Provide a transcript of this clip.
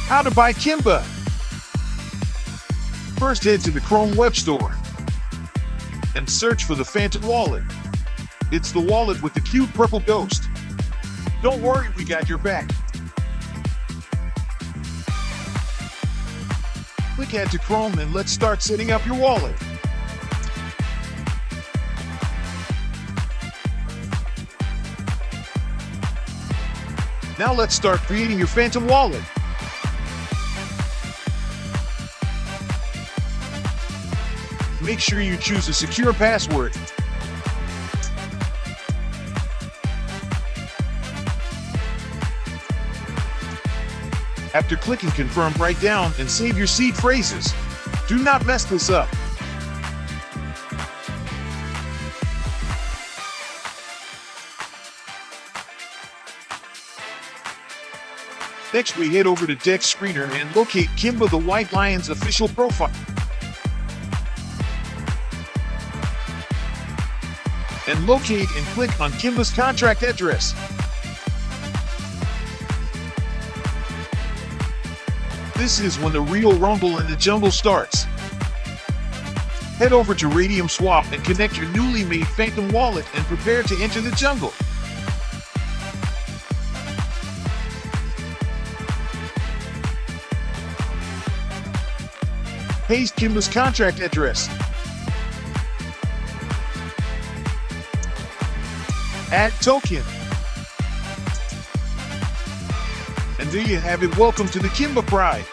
How to buy KIMBA. First, head to the Chrome web store and search for the Phantom wallet. It's the wallet with the cute purple ghost. Don't worry, we got your back. Click Add to Chrome and let's start setting up your wallet. Now let's start creating your Phantom wallet. Make sure you choose a secure password. After clicking confirm, write down and save your seed phrases. Do not mess this up. Next, we head over to Deck Screener and locate KIMBA The White Lion's official profile. And locate and click on KIMBA's contract address. This is when the real rumble in the jungle starts. Head over to Radium Swap and connect your newly made Phantom wallet and prepare to enter the jungle. Paste KIMBA's contract address. Add token. And there you have it. Welcome to the KIMBA Pride.